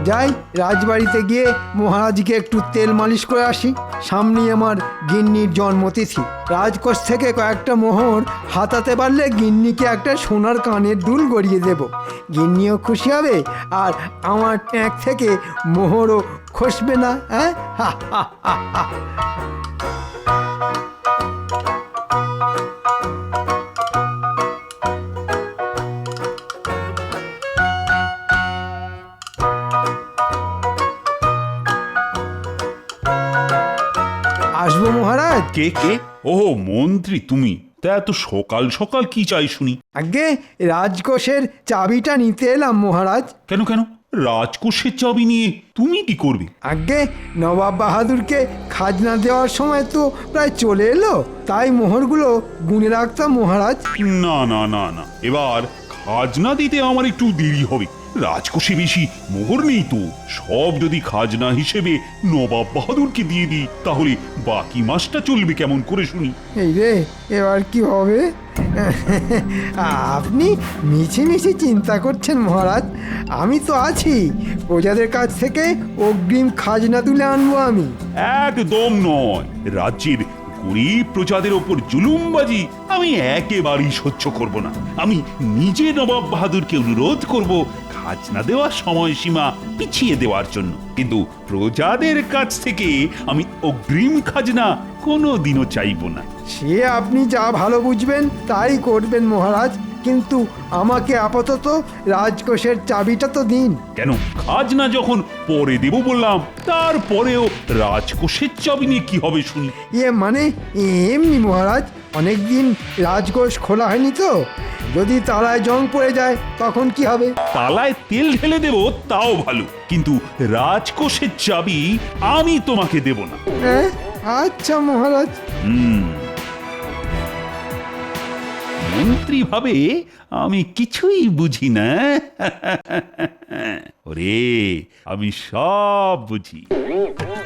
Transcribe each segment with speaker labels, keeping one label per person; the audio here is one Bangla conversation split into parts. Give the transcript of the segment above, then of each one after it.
Speaker 1: যাই রাজবাড়িতে গিয়ে মহারাজকে একটু তেল মালিশ করে আসি। সামনেই আমার গিন্নির জন্মতিথি। রাজকোষ থেকে কয়েকটা মোহর হাতাতে পারলে গিন্নিকে একটা সোনার কানের দুল গড়িয়ে দেব। গিন্নিও খুশি হবে আর আমার ট্যাঁক থেকে মোহরও খসবে না। হ্যাঁ, হা হা হা হা। আসবো মহারাজ?
Speaker 2: কে কে? ও মন্ত্রী তুমি? তা এত সকাল সকাল কি চাই শুনি?
Speaker 1: আগে রাজকোষের চাবিটা নিতে এলাম মহারাজ।
Speaker 2: কেন কেন? রাজকোষের চাবি নিয়ে তুমি কি করবে?
Speaker 1: আগে নবাব বাহাদুরকে খাজনা দেওয়ার সময় তো প্রায় চলে এলো, তাই মোহরগুলো গুনে রাখতাম মহারাজ।
Speaker 2: না না না না, এবার খাজনা দিতে আমার একটু দেরি হবে। রাজকোষে বেশি মোহর নেই তো। সব যদি খাজনা হিসেবে নবাব বাহাদুরকে দিয়ে দিই, তাহলে বাকি মাসটা চলবে কেমন করে শুনি?
Speaker 1: এই রে, এবার কি হবে? আপনি মিছিমিছি চিন্তা করছেন মহারাজ, আমি তো আছি। প্রজাদের কাছ থেকে অগ্রিম খাজনা তুলে আনবো আমি।
Speaker 2: একদম নয়। রাজ্যের গরিব প্রজাদের ওপর জুলুমবাজি আমি একেবারেই সহ্য করব না। আমি নিজে নবাব বাহাদুরকে অনুরোধ করব খাজনা দেওয়ার সময়সীমা পিছিয়ে দেওয়ার জন্য, কিন্তু প্রজাদের কাছ থেকে আমি অগ্রিম খাজনা কোনোদিনও চাইব না।
Speaker 1: সে আপনি যা ভালো বুঝবেন তাই করবেন মহারাজ, কিন্তু আমাকে আপাতত রাজকোষের চাবিটা তো দিন।
Speaker 2: কেন? খাজনা যখন পরে দেব বললাম, তারপরেও রাজকোষের চাবি নিয়ে কি হবে শুনি?
Speaker 1: মানে এমনি মহারাজ, অনেকদিন রাজকোষ খোলা হয়নি তো, যদি তালায় জং পড়ে যায় তখন কি হবে?
Speaker 2: তালায় তেল ঢেলে দেব তাও ভালো, কিন্তু রাজকোষের চাবি আমি তোমাকে দেব না।
Speaker 1: হ্যাঁ, আচ্ছা মহারাজ।
Speaker 2: মন্ত্রী ভাবে আমি কিছুই বুঝি না। ওরে, আমি সব বুঝি।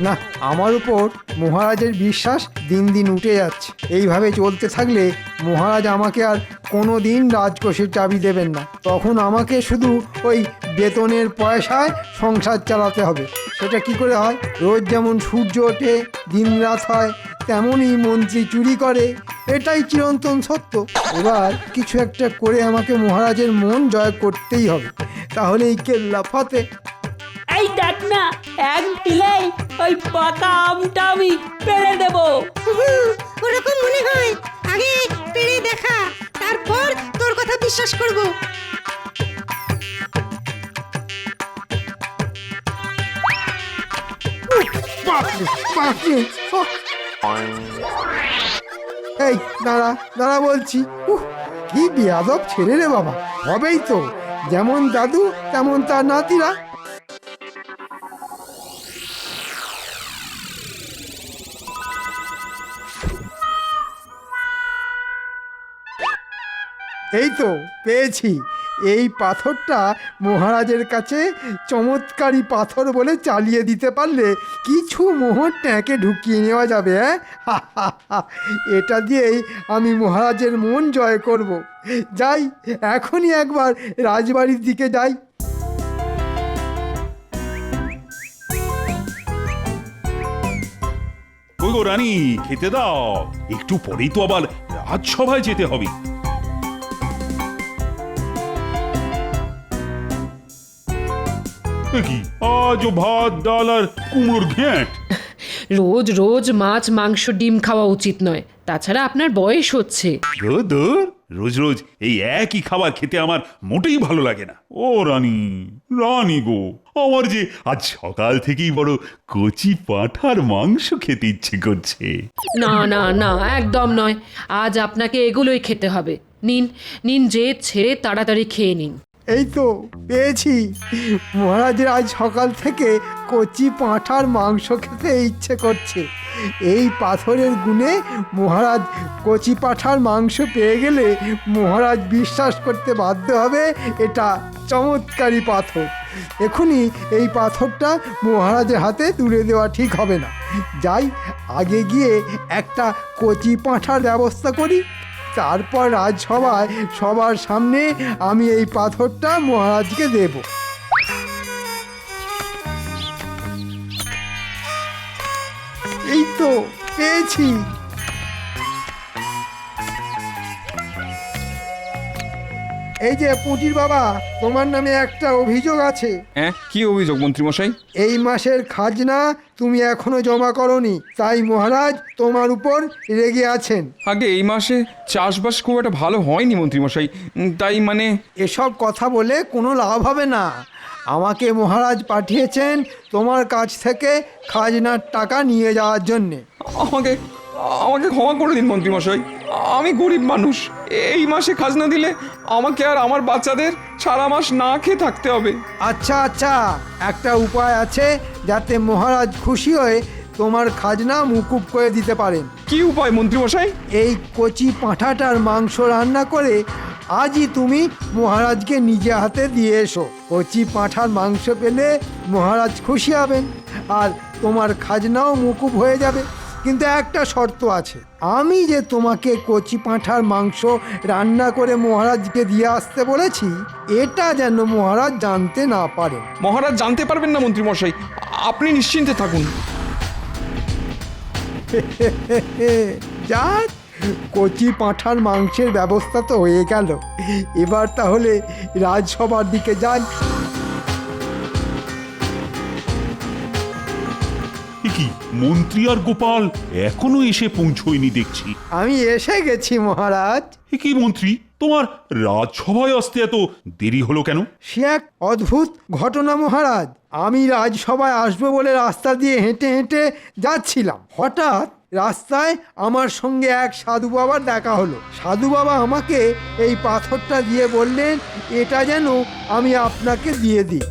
Speaker 1: না, আমার উপর মহারাজের বিশ্বাস দিন দিন উঠে যাচ্ছে। এইভাবে চলতে থাকলে মহারাজ আমাকে আর কোনো দিন রাজকোষের চাবি দেবেন না। তখন আমাকে শুধু ওই বেতনের পয়সায় সংসার চালাতে হবে। সেটা কি করে হয়? রোজ যেমন সূর্য ওঠে দিন রাত হয়, তেমনই মন্ত্রী চুরি করে, এটাই চিরন্তন সত্য। এবার কিছু একটা করে আমাকে মহারাজের মন জয় করতেই হবে, তাহলেই কেল্লা ফতে।
Speaker 3: এই দেখ না, এক ঢিলেই ওই পাকা আমটা আমি পেরে দেব।
Speaker 4: ওরকম মনে হয়। আগে পেরে দেখা, তারপর তোর কথা বিশ্বাস করব।
Speaker 1: বাপরে, বাপরে, ওহ! এই দাঁড়া দাঁড়া বলছি। কি বেয়াদব ছেলে রে বাবা। হবেই তো, যেমন দাদু তেমন তার নাতিরা। এই তো পেয়েছি। এই পাথরটা মহারাজের কাছে চমৎকারী পাথর বলে চালিয়ে দিতে পারলে কিছু মোহর ট্যাঁকে ঢুকিয়ে নেওয়া যাবে। হ্যাঁ, এটা দিয়েই আমি মহারাজের মন জয় করব। যাই, এখনই একবার রাজবাড়ির দিকে যাই।
Speaker 2: ওই গো রানী, খেতে দাও। একটু পরেই তো আবার রাজসভায় যেতে হবে। কি আজও ভাত ডাল আর কুমড়োর ঘ্যাঁট?
Speaker 5: রোজ রোজ মাছ মাংস ডিম খাওয়া উচিত নয়, তাছাড়া আপনার বয়স হচ্ছে।
Speaker 2: রোজ রোজ এই একই খাবার খেতে আমার মোটেই ভালো লাগে না। ও রানী, রানী গো, আমার যে আজ সকাল থেকেই বড় কচি পাঁঠার মাংস খেতে ইচ্ছে করছে।
Speaker 5: না না না, একদম নয়। আজ আপনাকে এগুলোই খেতে হবে। নিন নিন, জেদ ছেড়ে তাড়াতাড়ি খেয়ে নিন।
Speaker 1: এই তো পেয়েছি। মহারাজের আজ সকাল থেকে কচি পাঁঠার মাংস খেতে ইচ্ছে করছে। এই পাথরের গুণে মহারাজ কচি পাঁঠার মাংস পেয়ে গেলে মহারাজ বিশ্বাস করতে বাধ্য হবে এটা চমৎকারী পাথর। এখনই এই পাথরটা মহারাজের হাতে তুলে দেওয়া ঠিক হবে না। যাই, আগে গিয়ে একটা কচি পাঁঠার ব্যবস্থা করি, তারপর রাজসভায় সবার সামনে আমি এই পাথরটা মহারাজকে দেব। তো পেয়েছি। এই যে পুঁটির বাবা, তোমার নামে একটা অভিযোগ আছে।
Speaker 6: হ্যাঁ, কি অভিযোগ মন্ত্রীমশাই?
Speaker 1: এই মাসের খাজনা তুমি এখনো জমা করনি, তাই মহারাজ তোমার উপর রেগে আছেন।
Speaker 6: আগে এই মাসে চাষবাস খুব একটা ভালো হয়নি মন্ত্রীমশাই, তাই মানে
Speaker 1: এসব কথা বলে কোনো লাভ হবে না। আমাকে মহারাজ পাঠিয়েছেন তোমার কাছ থেকে খাজনার টাকা নিয়ে যাওয়ার জন্যে।
Speaker 6: আমাকে আমাকে ক্ষমা করে দিন মন্ত্রীমশাই, আমি গরিব মানুষ। এই মাসে খাজনা দিলে আমাকে আর আমার বাচ্চাদের সারা মাস না খেয়ে থাকতে হবে।
Speaker 1: আচ্ছা আচ্ছা, একটা উপায় আছে যাতে মহারাজ খুশি হয়ে তোমার খাজনা মুকুব করে দিতে পারেন।
Speaker 6: কি উপায় মন্ত্রীমশাই?
Speaker 1: এই কচি পাঁঠাটার মাংস রান্না করে আজই তুমি মহারাজকে নিজে হাতে দিয়ে এসো। কচি পাঁঠার মাংস পেলে মহারাজ খুশি হবেন আর তোমার খাজনাও মুকুব হয়ে যাবে। কিন্তু একটা শর্ত আছে, আমি যে তোমাকে কচি পাঁঠার মাংস রান্না করে মহারাজকে দিয়ে আসতে বলেছি, এটা যেন মহারাজ জানতে না পারেন।
Speaker 6: মহারাজ জানতে পারবেন না মন্ত্রীমশাই, আপনি নিশ্চিন্তে থাকুন।
Speaker 1: যাক, কচি পাঁঠার মাংসের ব্যবস্থা তো হয়ে গেল। এবার তাহলে রাজসভার দিকে যান।
Speaker 2: কি মন্ত্রী আর গোপাল এখনো এসে পৌঁছয়নি দেখছি।
Speaker 1: আমি এসে গেছি মহারাজ।
Speaker 2: কি মন্ত্রী, তোমার রাজসভায় আসতে এত দেরি হলো কেন?
Speaker 1: সে এক অদ্ভুত ঘটনা মহারাজ। আমি রাজসভায় আসবো বলে রাস্তা দিয়ে হেঁটে হেঁটে যাচ্ছিলাম। হঠাৎ রাস্তায় আমার সঙ্গে এক সাধু বাবার দেখা হলো। সাধু বাবা আমাকে এই পাথরটা দিয়ে বললেন, এটা যেন আমি আপনাকে দিয়ে দিই।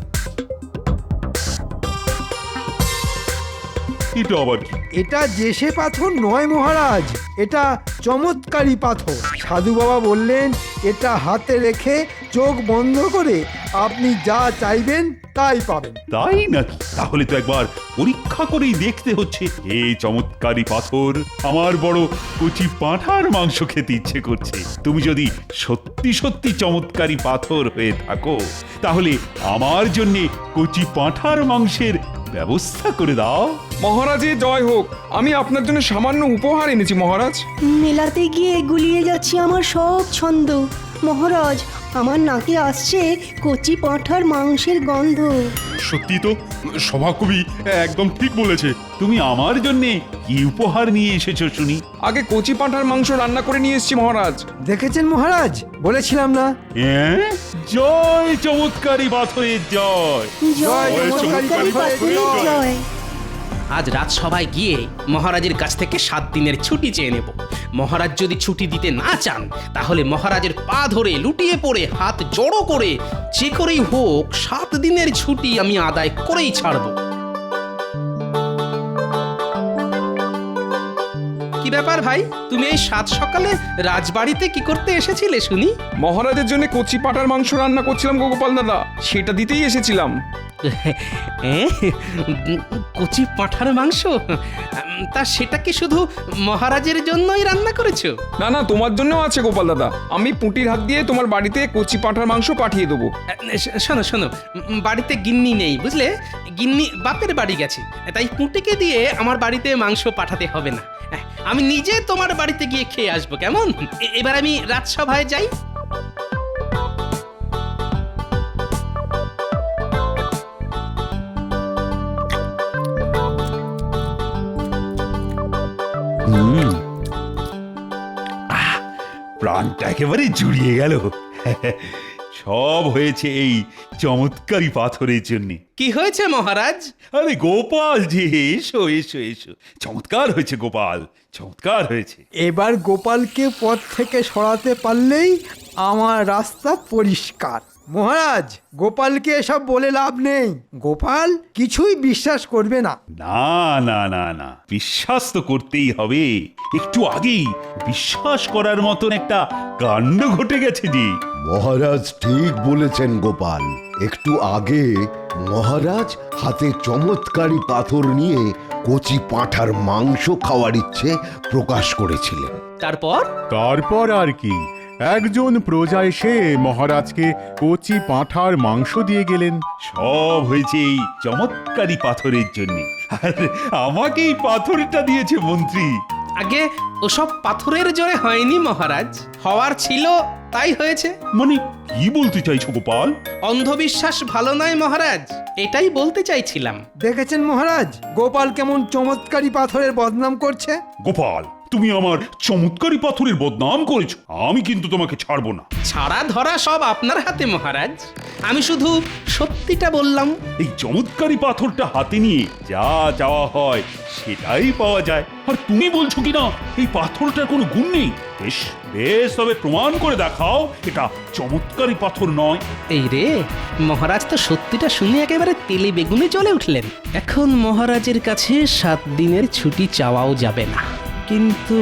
Speaker 2: এটা আবার কি?
Speaker 1: এটা যেসে পাথর নয় মহারাজ, এটা চমৎকারী পাথর। সাধু বাবা বললেন, এটা হাতে রেখে চোখ বন্ধ করে আপনি যা চাইবেন তাই পাবেন।
Speaker 2: তাই নাকি? তাহলে তো একবার পরীক্ষা করেই দেখতে হচ্ছে। এই চমৎকারী পাথর, আমার বড় কচি পাঁঠার মাংস খেতে ইচ্ছে করছে। তুমি যদি সত্যি সত্যি চমৎকারী পাথর হয়ে থাকো, তাহলে আমার জন্য কচি পাঁঠার মাংসের ব্যবস্থা করে দাও।
Speaker 6: মহারাজের জয় হোক, আমি আপনার জন্য সামান্য উপহার এনেছি মহারাজ।
Speaker 4: মেলাতে গিয়ে গুলিয়ে যাচ্ছে আমার সব ছন্দ। মহারাজ, আমার নাকে আসছে কচি পাঁঠার মাংসের গন্ধ।
Speaker 2: সত্যি তো, সভাকবি একদম ঠিক বলেছে। তুমি আমার জন্য কি উপহার নিয়ে এসেছো শুনি?
Speaker 6: আগে কচি পাঁঠার মাংস রান্না করে নিয়ে এসেছি মহারাজ।
Speaker 1: দেখেছেন মহারাজ, বলেছিলাম না?
Speaker 2: জয় চমৎকারী পাথরের জয়।
Speaker 4: জয়
Speaker 2: জয়
Speaker 4: চমৎকারী পাথরের জয়।
Speaker 7: আজ রাজসভায় গিয়ে মহারাজের কাছ থেকে 7 দিনের ছুটি চেয়ে নেব। মহারাজ যদি ছুটি দিতে না চান, তাহলে মহারাজের পা ধরে লুটিয়ে পড়ে হাত জড়ো করে যে করেই হোক 7 দিনের ছুটি আমি আদায় করেই ছাড়ব। কি ব্যাপার ভাই, তুমি এই 7 সকালে রাজবাড়িতে কি করতে এসেছিলে শুনি?
Speaker 6: মহারাজের জন্য কচি পাঁঠার মাংস রান্না করছিলাম গোপাল দাদা, সেটা দিতেই এসেছিলাম।
Speaker 7: কচি পাঁঠার মাংস? তা সেটা কি শুধু মহারাজের জন্যই রান্না করেছো?
Speaker 6: না না, তোমার জন্যও আছে গোপাল দাদা। আমি পুঁটির হাত দিয়ে তোমার বাড়িতে কচি পাঁঠার মাংস পাঠিয়ে দেবো।
Speaker 7: শোনো শোনো, বাড়িতে গিন্নি নেই বুঝলে, গিন্নি বাপের বাড়ি গেছে, তাই পুঁটিকে দিয়ে আমার বাড়িতে মাংস পাঠাতে হবে না। আমি নিজে তোমার বাড়িতে গিয়ে খেয়ে আসবো, কেমন? এবার আমি রাজসভায় যাই।
Speaker 2: প্রাণটা একেবারে জুড়িয়ে গেল। সব হয়েছে এই চমৎকারী পাথরের জন্য।
Speaker 7: কি হয়েছে মহারাজ?
Speaker 2: আরে গোপাল যে, এসো এসো এসো। চমৎকার হয়েছে গোপাল, চমৎকার হয়েছে।
Speaker 1: এবার গোপালকে পথ থেকে সরাতে পারলেই আমার রাস্তা পরিষ্কার। মহারাজ, গোপালকে এসব বলে লাভ নেই। গোপাল কিছুই বিশ্বাস করবে না।
Speaker 2: না না না না, বিশ্বাস তো করতেই হবে। একটু আগেই বিশ্বাস করার মতন একটা কাণ্ড ঘটে গেছে যে।
Speaker 8: মহারাজ ঠিক বলেছেন গোপাল। একটু আগে মহারাজ হাতে চমৎকারী পাথর নিয়ে কচি পাঁঠার মাংস খাওয়ার ইচ্ছে প্রকাশ করেছিলেন।
Speaker 7: তারপর?
Speaker 9: তারপর আর কি, একজন প্রজা এসে মহারাজকে কচি পাঁঠার মাংস দিয়ে গেলেন।
Speaker 2: সব হয়েছে এই চমৎকারী পাথরের জন্য। আর আমাকে এই পাথরটা দিয়েছে মন্ত্রী।
Speaker 7: আগে ওসব পাথরের জোরে হয়নি মহারাজ, হওয়ার ছিল তাই হয়েছে।
Speaker 2: মানে কি বলতে চাইছো গোপাল?
Speaker 7: অন্ধবিশ্বাস ভালো নয় মহারাজ, এটাই বলতে চাইছিলাম।
Speaker 1: দেখেছেন মহারাজ, গোপাল কেমন চমৎকারী পাথরের বদনাম করছে।
Speaker 2: গোপাল, তুমি আমার চমৎকারী পাথরের বদনাম করেছো, আমি কিন্তু তোমাকে ছাড়বো না।
Speaker 7: ছাড়া ধরা সব আপনার হাতে মহারাজ, আমি শুধু সত্যিটা বললাম।
Speaker 2: এই চমৎকারী পাথরটা হাতে নিয়ে যা চাওয়া হয় সেটাই পাওয়া যায়। আর তুমি বলছো কিনা এই পাথরটার কোনো গুণ নেই। বেশ বেশ, তবে প্রমাণ করে দেখাও এটা চমৎকারী পাথর নয়।
Speaker 7: এই রে, মহারাজ তো সত্যিটা শুনে একেবারে তেলে বেগুনে জ্বলে উঠলেন। এখন মহারাজের কাছে 7 দিনের ছুটি চাওয়াও যাবে না, কিন্তু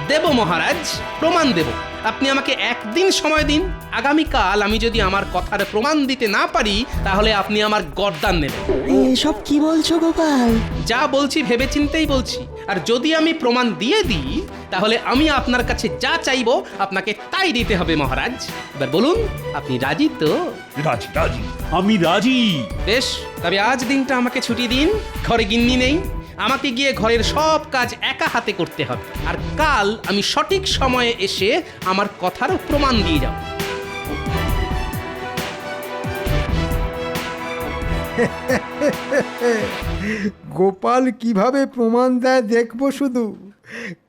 Speaker 7: দেব মহারাজ, প্রমাণ দেব। আপনি আমাকে 1 দিন সময় দিন। আগামীকাল আমি যদি আমার কথার প্রমাণ দিতে না পারি তাহলে আপনি আমার গর্দান নেবেন।
Speaker 4: এসব কি বলছো গোপাল?
Speaker 7: যা বলছি ভেবেচিন্তেই বলছি। আর যদি আমি প্রমাণ দিয়ে দিই তাহলে আমি আপনার কাছে যা চাইবো আপনাকে তাই দিতে হবে মহারাজ। এবার বলুন, আপনি রাজি তো?
Speaker 2: রাজি রাজি, আমি রাজি।
Speaker 7: বেশ, তবে আজ দিনটা আমাকে ছুটি দিন। ঘরে গিন্নি নেই, আমাকে গিয়ে ঘরের সব কাজ একা হাতে করতে হবে। আর কাল আমি সঠিক সময়ে এসে আমার কথার প্রমাণ দিয়ে যাব।
Speaker 1: গোপাল কিভাবে প্রমাণ দেয় দেখবো শুধু।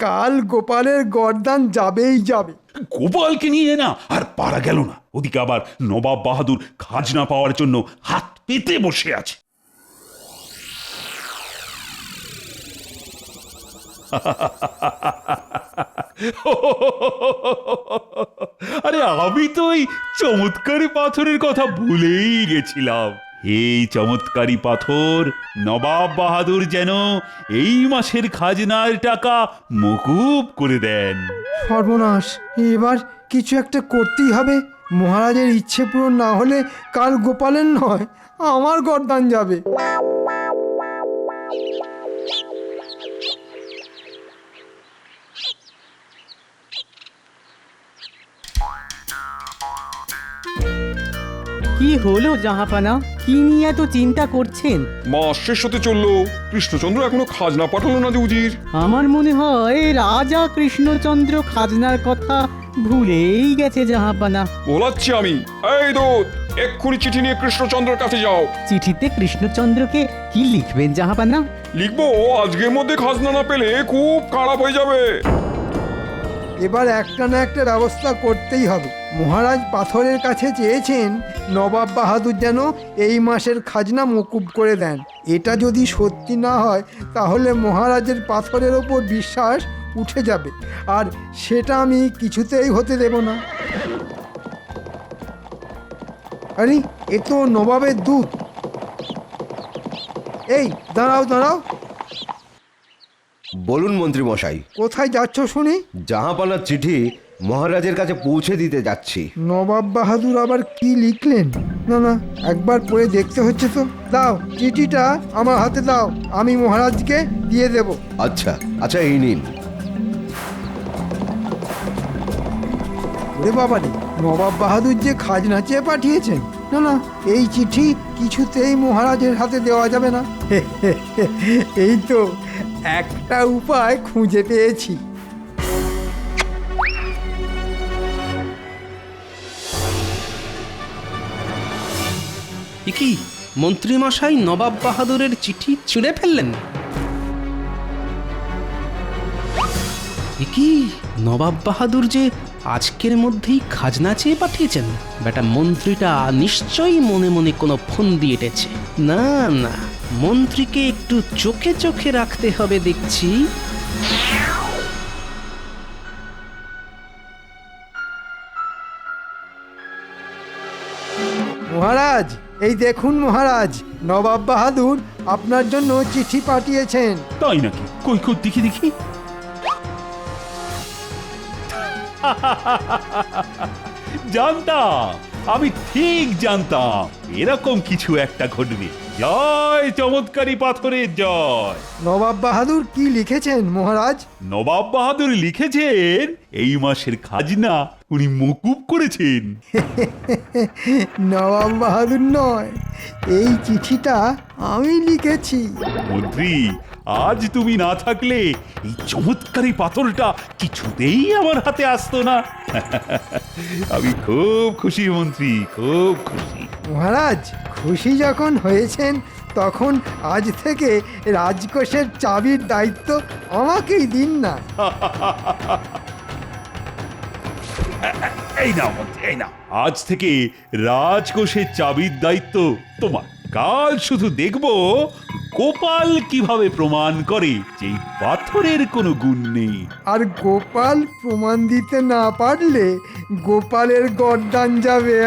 Speaker 1: কাল গোপালের গর্দান যাবেই যাবে।
Speaker 2: গোপালকে নিয়ে না আর পারা গেল না। ওদিকে আবার নবাব বাহাদুর খাজনা পাওয়ার জন্য হাত পেতে বসে আছে। আরে আমি তো এই চমৎকারী পাথরের কথা ভুলেই গেছিলাম। এই চমৎকারী পাথর নবাব বাহাদুর যেন এই মাসের খাজনার টাকা মকুব করে দেন।
Speaker 1: সর্বনাশ, এবার কিছু একটা করতেই হবে। মহারাজের ইচ্ছে পূরণ না হলে কাল গোপালের নয়, আমার গর্দান যাবে।
Speaker 10: কি হলো জাহাপানা? কি নিয়ে এত চিন্তা করছেন?
Speaker 6: মাস শেষ হতে চললো, কৃষ্ণচন্দ্র এখনো খাজনা পাঠালো না যে উজির।
Speaker 10: আমার মনে হয় রাজা কৃষ্ণচন্দ্র খাজনার কথা ভুলেই গেছে জাহাপানা।
Speaker 6: বলাচ্ছি আমি। এই দূত, এক্ষুনি চিঠি নিয়ে কৃষ্ণচন্দ্রের কাছে যাও।
Speaker 10: চিঠিতে কৃষ্ণচন্দ্রকে কি লিখবেন জাহাপানা?
Speaker 6: লিখবো, আজকের মধ্যে খাজনা না পেলে খুব খারাপ হয়ে যাবে।
Speaker 1: এবার একটা না একটা ব্যবস্থা করতেই হবে। মহারাজ পাথরের কাছে চেয়েছেন নবাব বাহাদুর যেন এই মাসের খাজনা মকুব করে দেন। এটা যদি সত্যি না হয় তাহলে মহারাজের পাথরের ওপর বিশ্বাস উঠে যাবে, আর সেটা আমি কিছুতেই হতে দেব না। আরে, এ তো নবাবের দূত। এই দাঁড়াও দাঁড়াও,
Speaker 8: বলুন মন্ত্রী মশাই।
Speaker 1: কোথায় যাচ্ছ শুনি?
Speaker 8: জাহাপানার চিঠি মহারাজের কাছে পৌঁছে দিতে যাচ্ছি।
Speaker 1: নবাব বাহাদুর আবার কি লিখলেন? না না, একবার পড়ে দেখতে হচ্ছে তো। দাও, চিঠিটা আমার হাতে দাও, আমি মহারাজকে দিয়ে দেব।
Speaker 8: আচ্ছা আচ্ছা, এই নিন।
Speaker 1: ওরে বাবা রে, নবাব বাহাদুর যে খাজনা চেয়ে পাঠিয়েছেন। না না, এই চিঠি কিছুতেই মহারাজের হাতে দেওয়া যাবে না। এই তো একটা উপায় খুঁজে পেয়েছি।
Speaker 7: কি মন্ত্রীমশাই নবাব বাহাদুরের চিঠি ছিঁড়ে ফেললেন? কি নবাব বাহাদুর যে আজকের মধ্যেই খাজনা চেয়ে পাঠিয়েছেন? বেটা মন্ত্রীটা নিশ্চয়ই মনে মনে কোনো ফন্দি এঁটেছে। না না, মন্ত্রীকে একটু চোখে চোখে রাখতে হবে দেখছি।
Speaker 1: মহারাজ, এই দেখুন মহারাজ, নবাব বাহাদুর আপনার জন্য চিঠি পাঠিয়েছেন।
Speaker 2: তাই নাকি? কই কই দেখি দেখি। জানতাম, আমি ঠিক জানতাম এরকম কিছু একটা ঘটবে। জয় চমৎকারী পাথরের জয়।
Speaker 1: নবাব বাহাদুর কি লিখেছেন মহারাজ?
Speaker 2: নবাব বাহাদুর লিখেছেন এই মাসের খাজনা উনি মকুব করেছেন।
Speaker 1: নবাব বাহাদুর নয়, এই চিঠিটা আমি লিখেছি।
Speaker 2: মন্ত্রী, আজ তুমি না থাকলে এই চমৎকারী পাথরটা কিছুতেই আমার হাতে আসতো না। আমি খুব খুশি মন্ত্রী, খুব খুশি।
Speaker 1: মহারাজ খুশি যখন হয়েছেন, তখন আজ থেকে রাজকোষের চাবির দায়িত্ব আমাকেই দিন না।
Speaker 2: এই নাও মন্ত্রী, এই নাও। আজ থেকে রাজকোষের চাবির দায়িত্ব তোমার। কাল শুধু দেখব গোপাল কিভাবে প্রমাণ করে যে এই পাথরের কোনো গুণ নেই।
Speaker 1: আর গোপাল প্রমাণ দিতে না পারলে গোপালের গরদান যাবে।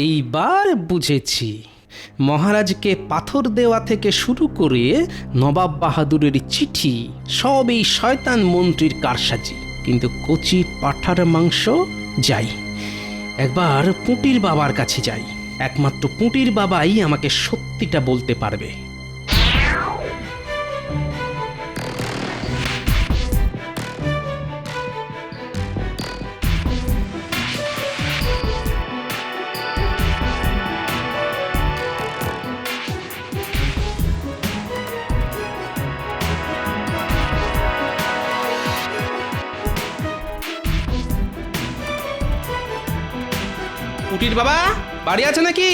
Speaker 7: এইবার বুঝেছি মহারাজকে পাথর দেওয়া থেকে শুরু করে নবাব বাহাদুরের চিঠি সব এই শয়তান মন্ত্রীর কারসাজি। কিন্তু কচি পাঁঠার মাংস, যাই একবার পুঁটির বাবার কাছে যাই। একমাত্র পুঁটির বাবাই আমাকে সত্যিটা বলতে পারবে। পুটির বাবা বাড়ি আছে নাকি?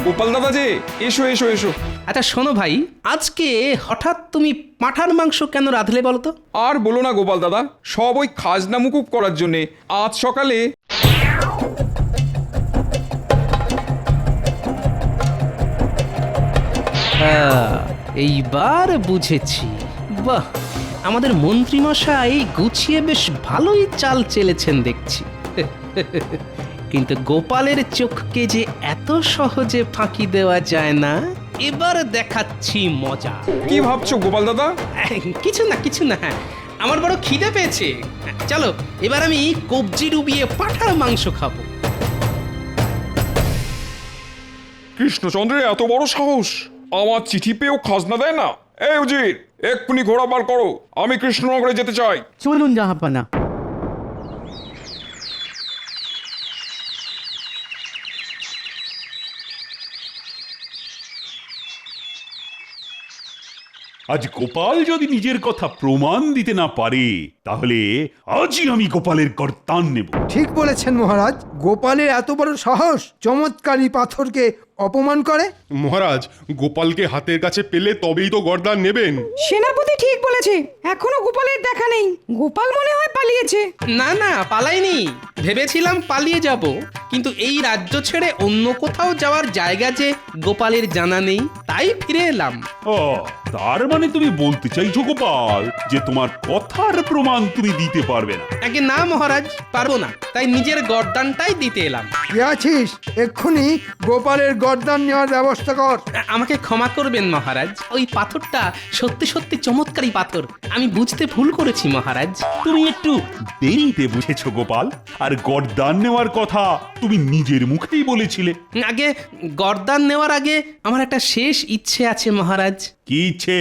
Speaker 6: গোপাল দাদা যে, এসো এসো এসো।
Speaker 7: আচ্ছা শোনো ভাই, আজকে হঠাৎ তুমি পাঁঠার মাংস কেন রাঁধলে বলো তো?
Speaker 6: আর বলো না গোপাল দাদা, সব ওই খাজনা মুকুব করার জন্যে। আজ সকালে
Speaker 7: এইবার বুঝেছি। বাহ, আমাদের মন্ত্রীমশাই গুছিয়ে বেশ ভালোই চাল চেলেছেন দেখছি। কিন্তু গোপালের চোখকে যে এত সহজে ফাঁকি দেওয়া যায় না, এবার দেখাচ্ছি মজা।
Speaker 6: কি ভাবছো গোপাল দাদা?
Speaker 7: কিছু না কিছু না, আমার বড় খিদে পেয়েছে। চলো এবার আমি কবজি ডুবিয়ে পাঁঠার মাংস খাবো।
Speaker 6: কৃষ্ণচন্দ্রের এত বড় সাহস, আমার চিঠি পেয়েও খাজনা দেয় না। এই উজির, এক্ষুনি ঘোড়া বার করো, আমি কৃষ্ণনগরে যেতে চাই।
Speaker 10: চলুন জাহাপানা।
Speaker 2: আজ গোপাল যদি নিজের কথা প্রমাণ দিতে না পারে, তাহলে আজই আমি গোপালের কর্তান নেব।
Speaker 1: ঠিক বলেছেন মহারাজ, গোপালের এত বড় সাহস চমৎকারী পাথরকে অপমান করে।
Speaker 9: মহারাজ, গোপালকে হাতের কাছে পেলে তবেই তো গর্দান নেবেন।
Speaker 11: সেনাপতি ঠিক বলেছে, এখনো গোপালের দেখা নেই। গোপাল মনে হয় পালিয়েছে।
Speaker 7: না না, পালাইনি। ভেবেছিলাম পালিয়ে যাব, কিন্তু এই রাজ্য ছেড়ে অন্য কোথাও যাওয়ার জায়গা যে গোপালের জানা নেই, তাই ফিরে এলাম।
Speaker 2: ও, তার মানে তুমি বলতে চাইছো গোপাল যে তোমার কথার প্রমাণ তুমি দিতে পারবে না?
Speaker 7: আগে না মহারাজ, পারবো না, তাই নিজের গর্দানটাই দিতে এলাম।
Speaker 1: কে আছিস, এক্ষুনি গোপালের গর্দান নেওয়ার ব্যবস্থা কর।
Speaker 7: আমাকে ক্ষমা করবেন মহারাজ, ওই পাথরটা সত্যি সত্যি চমৎকারী পাথর, আমি বুঝতে ভুল করেছি মহারাজ।
Speaker 2: তুমি একটু দেরিতে বুঝেছো গোপাল, আর গর্দান নেওয়ার কথা তুমি নিজের মুখেই বলেছিলে।
Speaker 7: আগে গর্দান নেওয়ার আগে আমার একটা শেষ ইচ্ছে আছে মহারাজ।
Speaker 2: কি ইচ্ছে?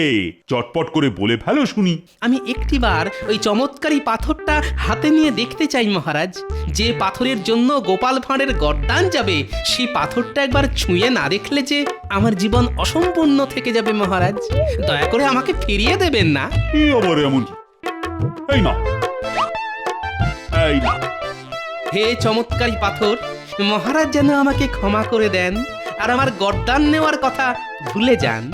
Speaker 2: চটপট করে বলে ফেলো শুনি।
Speaker 7: আমি একটিবার ওই চমৎকারী পাথরটা হাতে নিয়ে দেখতে চাই মহারাজ। যে পাথরের জন্য গোপাল ভাঁড়ের গর্দান যাবে, সেই পাথরটা একবার ছুঁয়ে না দেখলে যে আমার জীবন অসম্পূর্ণ থেকে যাবে মহারাজ। দয়া করে আমাকে ফিরিয়ে দেবেন না।
Speaker 2: কি আবার এমন? এই না, এই না।
Speaker 7: হে চমৎকারী পাথর, মহারাজ যেন আমাকে ক্ষমা করে দেন আর আমার গর্দান নেওয়ার কথা ভুলে যান।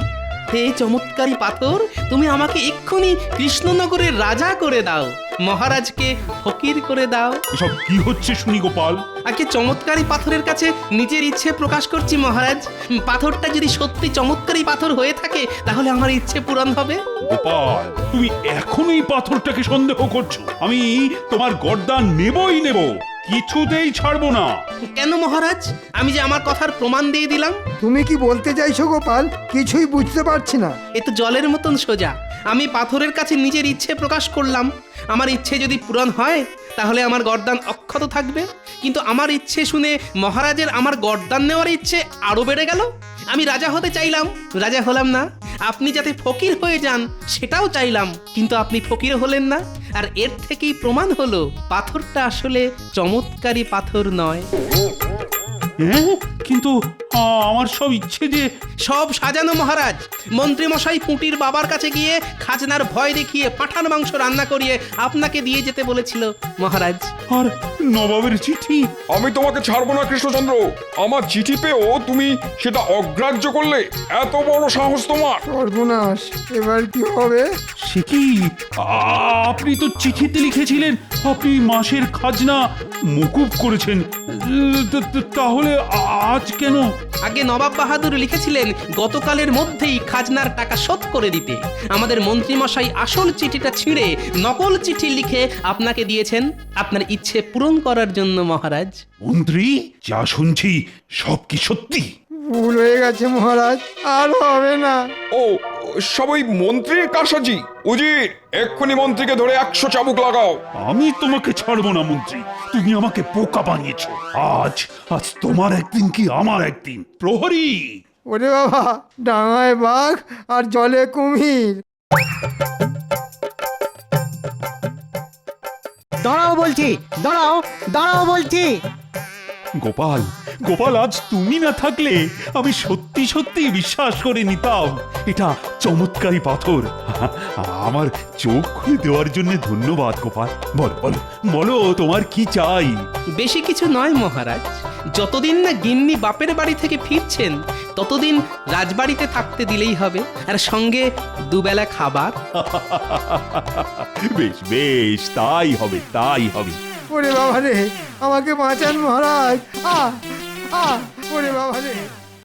Speaker 7: হে চমৎকারী পাথর, তুমি আমাকে এক্ষুনি কৃষ্ণনগরের রাজা করে দাও, মহারাজকে ফকির করে দাও।
Speaker 2: এসব কি হচ্ছে শুনি গোপাল?
Speaker 7: আগে চমৎকারী পাথরের কাছে নিজের ইচ্ছে প্রকাশ করছি মহারাজ। পাথরটা যদি সত্যি চমৎকারী পাথর হয়ে থাকে, তাহলে আমার ইচ্ছে পূরণ হবে।
Speaker 2: গোপাল, তুমি এখনো এই পাথরটাকে সন্দেহ করছো? আমি তোমার গর্দান নেবই নেব, কিছুতেই ছাড়বো না।
Speaker 7: কেন মহারাজ? আমি যে আমার কথার প্রমাণ দিয়ে দিলাম।
Speaker 1: তুমি কি বলতে চাইছো গোপাল? কিছুই বুঝতে পারছি না।
Speaker 7: এ তো জলের মতন সোজা। আমি পাথরের কাছে নিজের ইচ্ছে প্রকাশ করলাম, আমার ইচ্ছে যদি পূরণ হয় তাহলে আমার গর্দান অক্ষত থাকবে। কিন্তু আমার ইচ্ছে শুনে মহারাজের আমার গর্দান নেওয়ার ইচ্ছে আরো বেড়ে গেল। আমি রাজা হতে চাইলাম, রাজা হলাম না। আপনি যাতে ফকির হয়ে যান সেটাও চাইলাম, কিন্তু আপনি ফকির হলেন না। আর এর থেকেই প্রমাণ হলো পাথরটা আসলে চমৎকারী পাথর নয়।
Speaker 2: হ্যাঁ, কিন্তু আমার সব ইচ্ছে যে
Speaker 7: সব সাজানো মহারাজ। মন্ত্রী মশাই পুঁটির বাবার কাছে গিয়ে খাজনার ভয় দেখিয়ে পাঁঠার মাংস রান্না করিয়ে আপনাকে দিয়ে যেতে বলেছিল মহারাজ।
Speaker 2: আর নবাবের চিঠি।
Speaker 6: আমি তোমাকে ছাড়বো না কৃষ্ণচন্দ্র। আমার চিঠি পেয়েও তুমি সেটা অগ্রাহ্য করলে, এত বড় সাহস তোমার!
Speaker 1: সর্বনাশ, এবার কি হবে?
Speaker 2: সে কি, আপনি তো চিঠিতে লিখেছিলেন আপনি মাসের খাজনা মকুব করেছেন, তাহলে আজ কেন?
Speaker 7: আগে নবাব বাহাদুর লিখেছিলেন গতকালের মধ্যেই খাজনার টাকা শোধ করে দিতে। আমাদের মন্ত্রী মশাই আসল চিঠিটা ছিঁড়ে নকল চিঠি লিখে আপনাকে দিয়েছেন আপনার ইচ্ছে পূরণ করার জন্য মহারাজ।
Speaker 2: মন্ত্রী, যা শুনছি সব কি সত্যি?
Speaker 1: ভুল হয়ে গেছে মহারাজ, আর হবে না।
Speaker 6: ও, সব ওই মন্ত্রীর কারসাজি। উজির, এক্ষুনি মন্ত্রীকে ধরে 100 চাবুক লাগাও।
Speaker 2: আমি তোমাকে ছাড়বো না মন্ত্রী, তুমি আমাকে বোকা বানিয়েছো। আজ আজ তোমার একদিন কি আমার একদিন। প্রহরী!
Speaker 1: ওরে বাবা, ডাঙায় বাঘ আর জলে কুমির।
Speaker 10: দাঁড়াও বলছি, দাঁড়াও, দাঁড়াও বলছি।
Speaker 2: গোপাল, গোপাল, আজ তুমি না থাকলে আমি সত্যি সত্যি বিশ্বাস করে নিতাম এটা চমৎকারী পাথর। আমার চোখ খুলে দেওয়ার জন্য ধন্যবাদ গোপাল। বলো বলো বলো, তোমার কি চাই?
Speaker 7: বেশি কিছু নয় মহারাজ, যতদিন না গিন্নি বাপের বাড়ি থেকে ফিরছেন ততদিন রাজবাড়িতে থাকতে দিলেই হবে, আর সঙ্গে দুবেলা খাবার।
Speaker 2: বেশ বেশ, তাই হবে তাই হবে।
Speaker 1: ওরে বাবা রে, আমাকে বাঁচান মহারাজ। ওরে বাবা রে।